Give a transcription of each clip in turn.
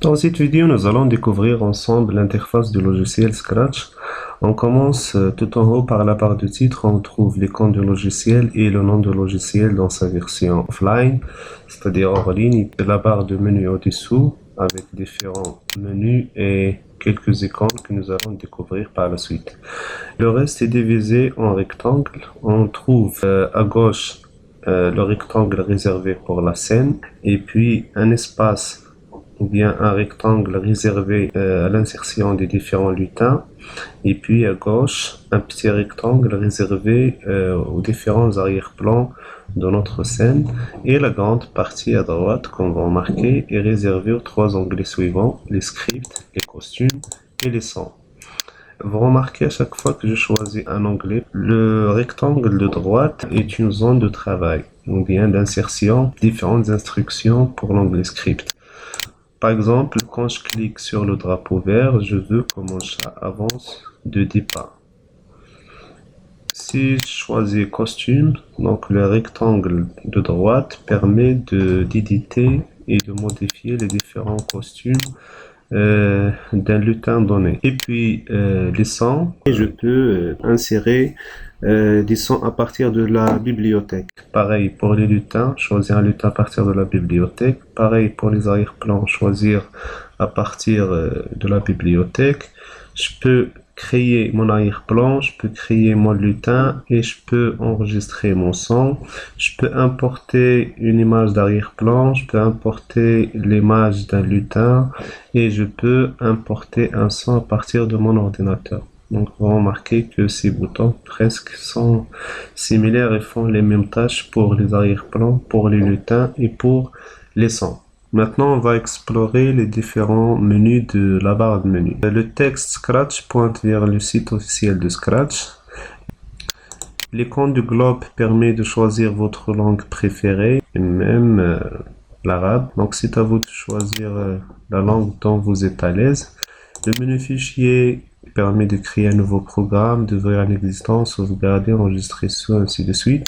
Dans cette vidéo, nous allons découvrir ensemble l'interface du logiciel Scratch. On commence tout en haut par la barre de titre, on trouve l'icône du logiciel et le nom du logiciel dans sa version offline, c'est-à-dire hors ligne, et la barre de menu au-dessous avec différents menus et quelques icônes que nous allons découvrir par la suite. Le reste est divisé en rectangles. On trouve à gauche le rectangle réservé pour la scène et puis un espace ou bien un rectangle réservé à l'insertion des différents lutins, et puis à gauche un petit rectangle réservé aux différents arrière-plans de notre scène, et la grande partie à droite qu'on va remarquer est réservée aux trois onglets suivants: les scripts, les costumes et les sons. Vous remarquez à chaque fois que je choisis un onglet, le rectangle de droite est une zone de travail ou bien d'insertion, différentes instructions pour l'onglet script. Par exemple, quand je clique sur le drapeau vert, je veux que mon chat avance de 10 pas. Si je choisis costume, donc le rectangle de droite permet d'éditer et de modifier les différents costumes d'un lutin donné. Et puis les sons, et je peux insérer des sons à partir de la bibliothèque. Pareil pour les lutins, choisir un lutin à partir de la bibliothèque. Pareil pour les arrière-plans, choisir à partir de la bibliothèque. Je peux créer mon arrière-plan, je peux créer mon lutin et je peux enregistrer mon son. Je peux importer une image d'arrière-plan, je peux importer l'image d'un lutin et je peux importer un son à partir de mon ordinateur. Donc vous remarquez que ces boutons presque sont similaires et font les mêmes tâches pour les arrière-plans, pour les lutins et pour les sons. Maintenant, on va explorer les différents menus de la barre de menu. Le texte Scratch pointe vers le site officiel de Scratch. L'icône du globe permet de choisir votre langue préférée, et même l'arabe. Donc c'est à vous de choisir la langue dont vous êtes à l'aise. Le menu fichier permet de créer un nouveau programme, d'ouvrir un existant, sauvegarder, enregistrer ça, ainsi de suite.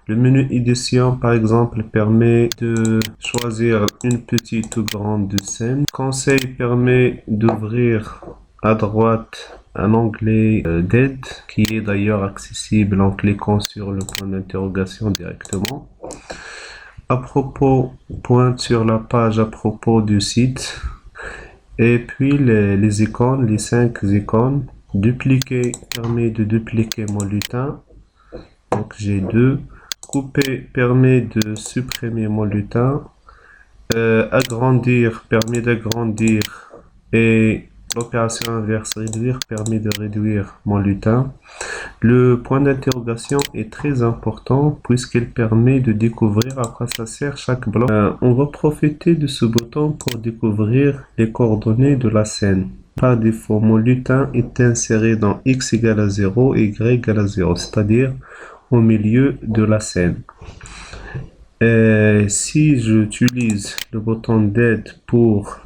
Le menu édition, par exemple, permet de choisir une petite ou grande scène. Conseil permet d'ouvrir à droite un onglet d'aide qui est d'ailleurs accessible en cliquant sur le point d'interrogation directement. À propos, pointe sur la page à propos du site. Et puis les icônes, les 5 icônes. Dupliquer permet de dupliquer mon lutin. Donc j'ai 2. Couper permet de supprimer mon lutin. Agrandir permet d'agrandir. Et l'opération inverse, réduire, permet de réduire mon lutin. Le point d'interrogation est très important puisqu'il permet de découvrir à quoi ça sert chaque bloc. On va profiter de ce bouton pour découvrir les coordonnées de la scène. Par défaut, mon lutin est inséré dans X égale à 0 et Y égale à 0, c'est-à-dire au milieu de la scène. Si j'utilise le bouton d'aide pour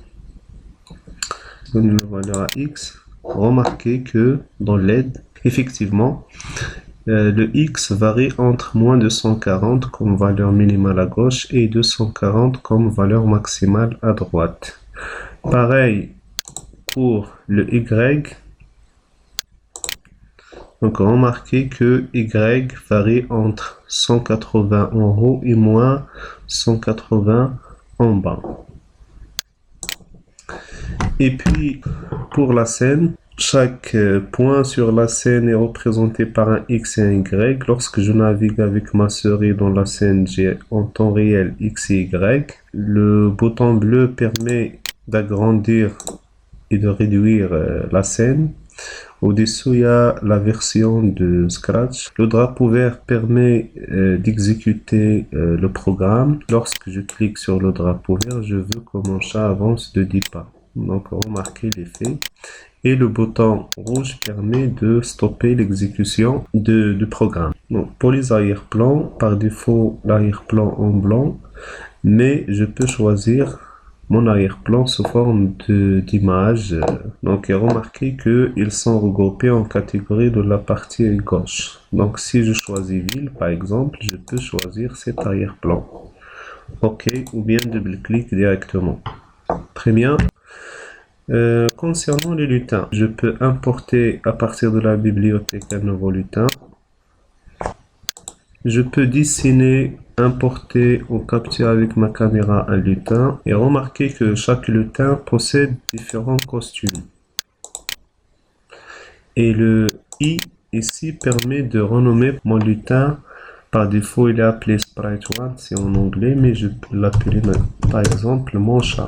donner la valeur à X, remarquez que dans l'aide, effectivement, le X varie entre moins de 140 comme valeur minimale à gauche et 240 comme valeur maximale à droite. Pareil pour le Y. Donc remarquez que Y varie entre 180 en haut et moins 180 en bas. Et puis pour la scène, chaque point sur la scène est représenté par un X et un Y. Lorsque je navigue avec ma souris dans la scène, j'ai en temps réel X et Y. Le bouton bleu permet d'agrandir et de réduire la scène. Au-dessous, il y a la version de Scratch. Le drapeau vert permet d'exécuter le programme. Lorsque je clique sur le drapeau vert, je veux que mon chat avance de 10 pas. Donc, remarquez l'effet. Et le bouton rouge permet de stopper l'exécution du programme. Donc, pour les arrière-plans, par défaut, l'arrière-plan en blanc, mais je peux choisir mon arrière-plan sous forme d'image. Donc remarquez qu'ils sont regroupés en catégorie de la partie gauche. Donc si je choisis ville par exemple, je peux choisir cet arrière-plan. OK, ou bien double-clic directement. Très bien. Concernant les lutins, je peux importer à partir de la bibliothèque un nouveau lutin. Je peux dessiner, importer ou capturer avec ma caméra un lutin et remarquer que chaque lutin possède différents costumes. Et le i ici permet de renommer mon lutin. Par défaut, il est appelé Sprite1, c'est en anglais, mais je peux l'appeler par exemple mon chat.